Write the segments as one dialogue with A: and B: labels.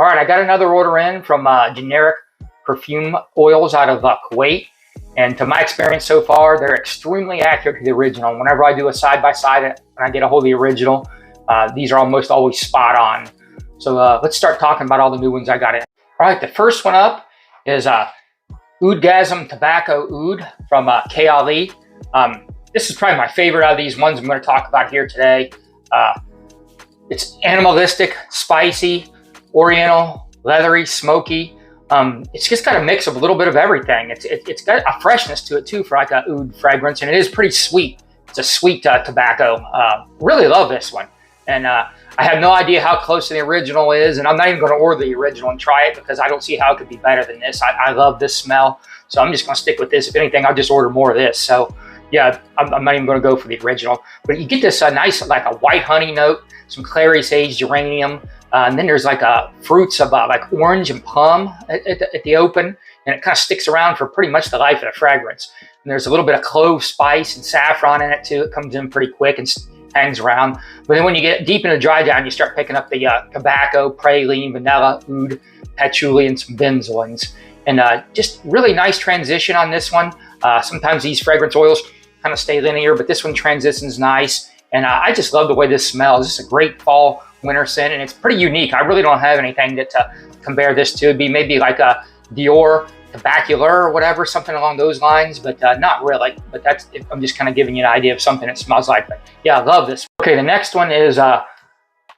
A: All right, I got another order in from generic perfume oils out of Kuwait. And to my experience so far, they're extremely accurate to the original. Whenever I do a side-by-side and I get a hold of the original, these are almost always spot on. So let's start talking about all the new ones I got in. All right, the first one up is Oudgasm Tobacco Oud from Kayali. This is probably my favorite out of these ones I'm going to talk about here today. It's animalistic, spicy, oriental, leathery, smoky. It's just got a mix of a little bit of everything. It's got a freshness to it too for like a oud fragrance, and it is pretty sweet. It's a sweet tobacco. Really love this one. And I have no idea how close to the original is, and I'm not even going to order the original and try it because I don't see how it could be better than this. I love this smell, so I'm just going to stick with this. If anything, I'll just order more of this. So yeah, I'm not even going to go for the original. But you get this nice, like a white honey note, some clary sage, geranium, and then there's like fruits of like orange and plum at the open, and it kind of sticks around for pretty much the life of the fragrance. And there's a little bit of clove spice and saffron in it too. It comes in pretty quick and hangs around. But then when you get deep into dry down, you start picking up the tobacco, praline, vanilla, oud, patchouli, and some benzoins. And just really nice transition on this one. Sometimes these fragrance oils kind of stay linear, but this one transitions nice. And I just love the way this smells. This is a great fall winter scent, and it's pretty unique. I really don't have anything that to compare this to. It'd be maybe like a Dior Tobacular or whatever, something along those lines, but not really. But I'm just kind of giving you an idea of something it smells like. But yeah, I love this. Okay, the next one is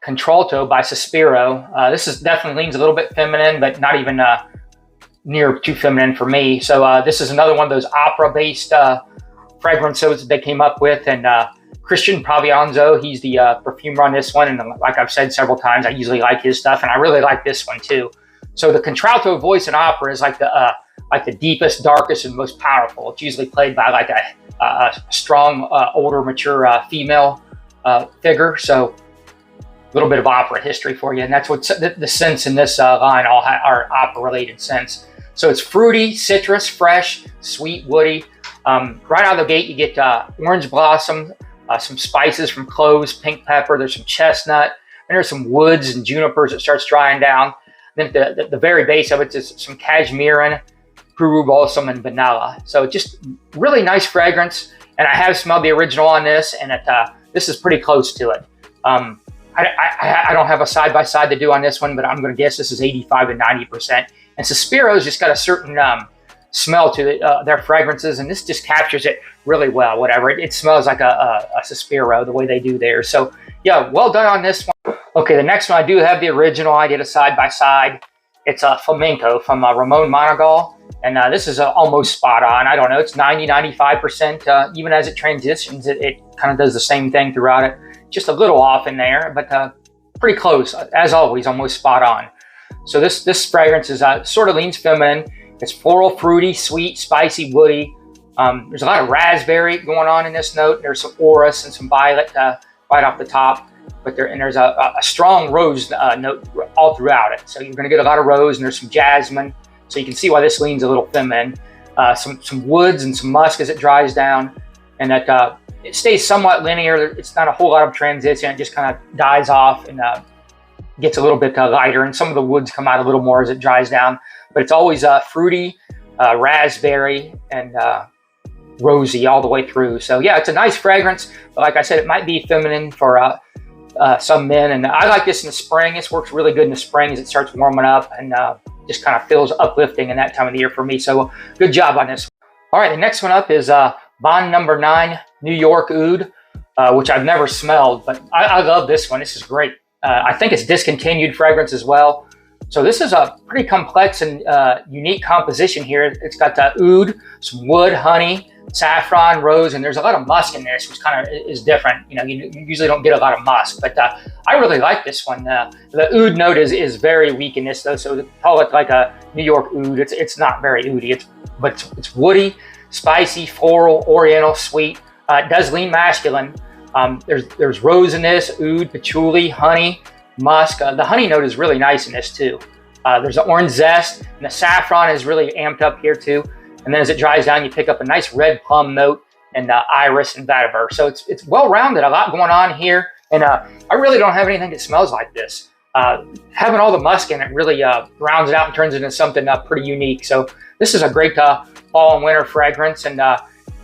A: Contralto by Sospiro. This is definitely leans a little bit feminine, but not even near too feminine for me. So this is another one of those opera-based fragrances that they came up with, and Christian Pavianzo, he's the perfumer on this one, and like I've said several times, I usually like his stuff, and I really like this one too. So the contralto voice in opera is like the deepest, darkest, and most powerful. It's usually played by like a strong, older, mature female figure. So a little bit of opera history for you, and that's what the scents in this line all are opera-related scents. So it's fruity, citrus, fresh, sweet, woody. Right out of the gate, you get orange blossom, some spices from cloves, pink pepper. There's some chestnut, and there's some woods and junipers that starts drying down. Then at the very base of it is some cashmere, Peru balsam, and vanilla. So just really nice fragrance. And I have smelled the original on this, and this is pretty close to it. I don't have a side-by-side to do on this one, but I'm going to guess this is 85 to 90%. And Sospiro's just got a certain smell to it, their fragrances, and this just captures it really well. Whatever, it smells like a Sospiro the way they do theirs. So yeah, well done on this one. Okay, the next one I do have the original. I did a side-by-side. It's a flamenco from Ramon Monegal, and this is almost spot on. I don't know, it's 90-95%. Even as it transitions, it kind of does the same thing throughout it. Just a little off in there, but pretty close, as always, almost spot on. So this fragrance is sort of leans feminine. It's floral, fruity, sweet, spicy, woody. There's a lot of raspberry going on in this note. There's some orris and some violet right off the top. But there's a strong rose note all throughout it. So you're going to get a lot of rose, and there's some jasmine. So you can see why this leans a little feminine. Some woods and some musk as it dries down. And that it stays somewhat linear. It's not a whole lot of transition. It just kind of dies off and gets a little bit lighter. And some of the woods come out a little more as it dries down. But it's always fruity, raspberry, and rosy all the way through. So yeah, it's a nice fragrance. But like I said, it might be feminine for some men. And I like this in the spring. This works really good in the spring as it starts warming up, and just kind of feels uplifting in that time of the year for me. So good job on this. All right, the next one up is Bond No. 9 New York Oud, which I've never smelled, but I love this one. This is great. I think it's discontinued fragrance as well. So this is a pretty complex and unique composition here. It's got oud, some wood, honey, saffron, rose, and there's a lot of musk in this, which kind of is different. You know, you usually don't get a lot of musk, but I really like this one. The oud note is very weak in this, though, so to call it like a New York oud, it's not very oudy. But it's woody, spicy, floral, oriental, sweet. It does lean masculine. There's rose in this, oud, patchouli, honey, musk. The honey note is really nice in this too. There's an orange zest, and the saffron is really amped up here too. And then as it dries down, you pick up a nice red plum note and iris and vetiver. So it's well-rounded, a lot going on here. And I really don't have anything that smells like this. having all the musk in it really rounds it out and turns it into something pretty unique. So this is a great fall and winter fragrance, and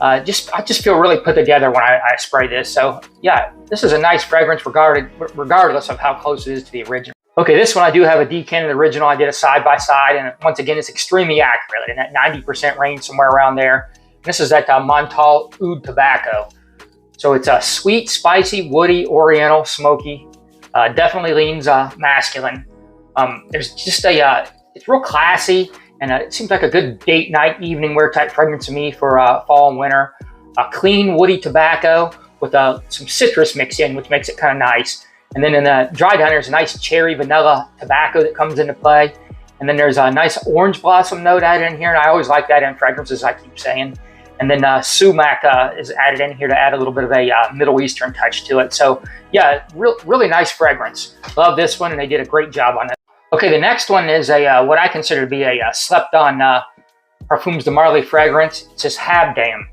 A: I just feel really put together when I spray this. So yeah, this is a nice fragrance regardless of how close it is to the original. Okay, this one I do have a decanted original. I did a side-by-side, and once again, it's extremely accurate in that 90% range, somewhere around there. And this is that montale Oud Tobacco. So it's a sweet, spicy, woody, oriental, smoky. Definitely leans masculine. There's just it's real classy, and it seems like a good date night, evening wear type fragrance to me for fall and winter. A clean, woody tobacco with some citrus mixed in, which makes it kind of nice. And then in the dry down, there's a nice cherry vanilla tobacco that comes into play. And then there's a nice orange blossom note added in here, and I always like that in fragrances, I keep saying. And then sumac is added in here to add a little bit of a Middle Eastern touch to it. So yeah, really nice fragrance. Love this one, and they did a great job on it. Okay, the next one is what I consider to be a slept-on Parfums de Marly fragrance. It's this Habdan.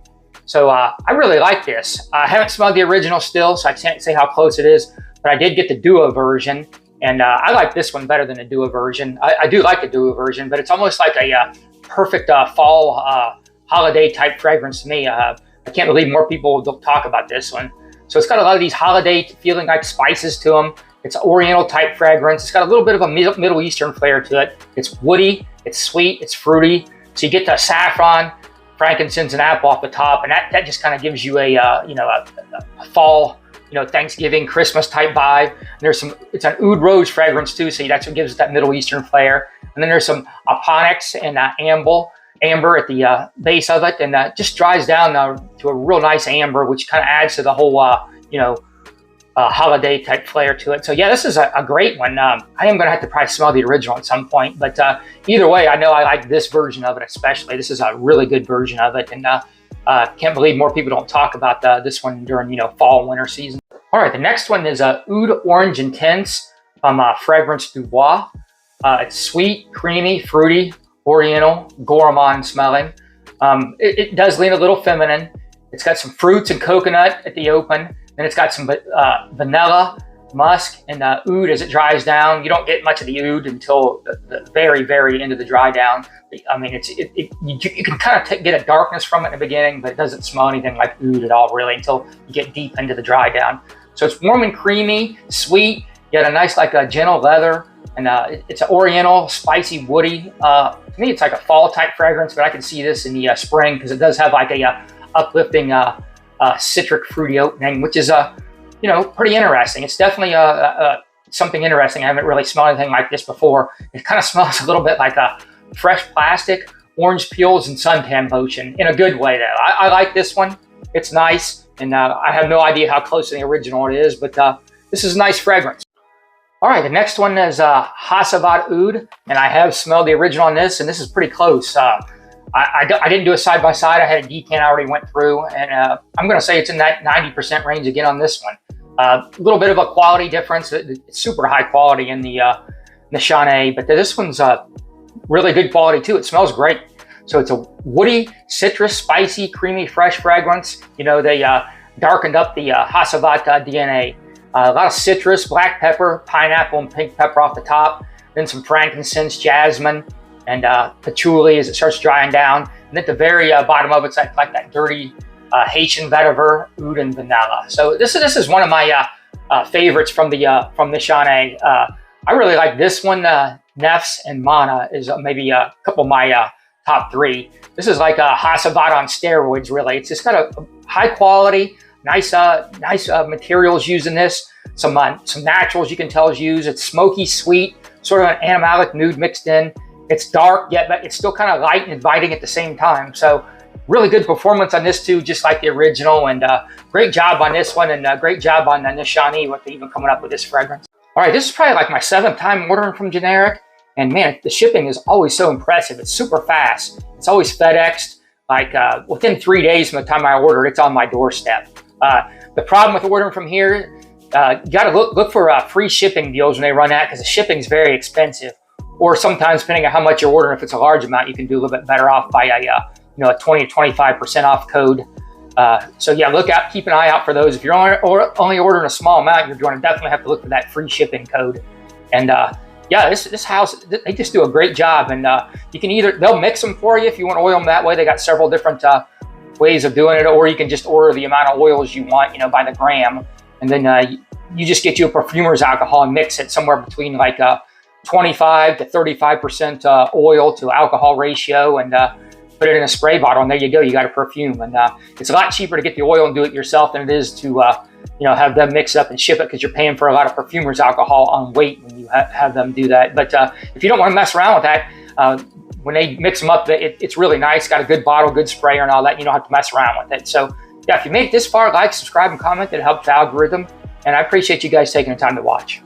A: So I really like this. I haven't smelled the original still, so I can't say how close it is, but I did get the duo version, and I like this one better than the duo version. I do like the duo version, but it's almost like a perfect fall holiday type fragrance to me. I can't believe more people don't talk about this one. So it's got a lot of these holiday feeling like spices to them. It's Oriental type fragrance. It's got a little bit of a Middle Eastern flair to it. It's woody, it's sweet, it's fruity. So you get the saffron, frankincense, and apple off the top, and that just kind of gives you a a fall, Thanksgiving, Christmas type vibe. And it's an oud rose fragrance too, so that's what gives it that Middle Eastern flair. And then there's some onyx and amber at the base of it, and just dries down to a real nice amber, which kind of adds to the whole holiday type flair to it. So yeah, this is a great one. I am going to have to probably smell the original at some point, but either way, I know I like this version of it especially. This is a really good version of it, and can't believe more people don't talk about this one during fall and winter season. All right, the next one is Oud Orange Intense from Fragrance du Bois. It's sweet, creamy, fruity, oriental, gourmand smelling. It does lean a little feminine. It's got some fruits and coconut at the open. Then it's got some vanilla, musk, and oud as it dries down. You don't get much of the oud until the very, very end of the dry down. I mean, you can kind of get a darkness from it in the beginning, but it doesn't smell anything like oud at all, really, until you get deep into the dry down. So it's warm and creamy, sweet. You got a nice, gentle leather, and it's an oriental, spicy, woody. To me, it's like a fall type fragrance, but I can see this in the spring because it does have like a uplifting citric fruity opening, which is pretty interesting. It's definitely something interesting. I haven't really smelled anything like this before. It kind of smells a little bit like a fresh plastic, orange peels, and suntan lotion in a good way though. I like this one. It's nice, and I have no idea how close to the original it is, but this is a nice fragrance. All right, the next one is Hacivat Oud, and I have smelled the original on this, and this is pretty close. I didn't do a side-by-side. I had a decant I already went through, and I'm going to say it's in that 90% range again on this one. A little bit of a quality difference. It's super high quality in the Nishane, but this one's really good quality too. It smells great. So it's a woody, citrus, spicy, creamy, fresh fragrance. They darkened up the Hacivat DNA. A lot of citrus, black pepper, pineapple, and pink pepper off the top. Then some frankincense, jasmine, and patchouli as it starts drying down. And at the very bottom of it's like that dirty Haitian vetiver, oud, and vanilla. So this is one of my favorites from Nishane. I really like this one. Nefs and Mana is maybe a couple of my top three. This is like a Hacivat on steroids, really. It's just got a high quality, nice materials used in this. Some naturals you can tell is used. It's smoky, sweet, sort of an animalic nude mixed in. It's dark, yet but it's still kind of light and inviting at the same time. So really good performance on this too, just like the original. And great job on this one, and great job on Nishane with even coming up with this fragrance. All right, this is probably like my 7th time ordering from Generic. And man, the shipping is always so impressive. It's super fast. It's always FedExed. Like within 3 days from the time I ordered, it's on my doorstep. The problem with ordering from here, you got to look for free shipping deals when they run out, because the shipping is very expensive. Or sometimes, depending on how much you're ordering, if it's a large amount, you can do a little bit better off by a 20 to 25% off code. So yeah, look out, keep an eye out for those. If you're only ordering a small amount, you're going to definitely have to look for that free shipping code. And yeah, this house, they just do a great job. And you can either, they'll mix them for you if you want to oil them that way. They got several different ways of doing it, or you can just order the amount of oils you want, by the gram. And then you just get you a perfumer's alcohol and mix it somewhere between like 25 to 35% oil to alcohol ratio, and put it in a spray bottle, and there you go, you got a perfume. And it's a lot cheaper to get the oil and do it yourself than it is to have them mix it up and ship it, because you're paying for a lot of perfumer's alcohol on weight when you have them do that. But if you don't want to mess around with that, when they mix them up, it's really nice. Got a good bottle, good sprayer and all that. You don't have to mess around with it. So yeah, if you made it this far, like, subscribe, and comment. It helps the algorithm. And I appreciate you guys taking the time to watch.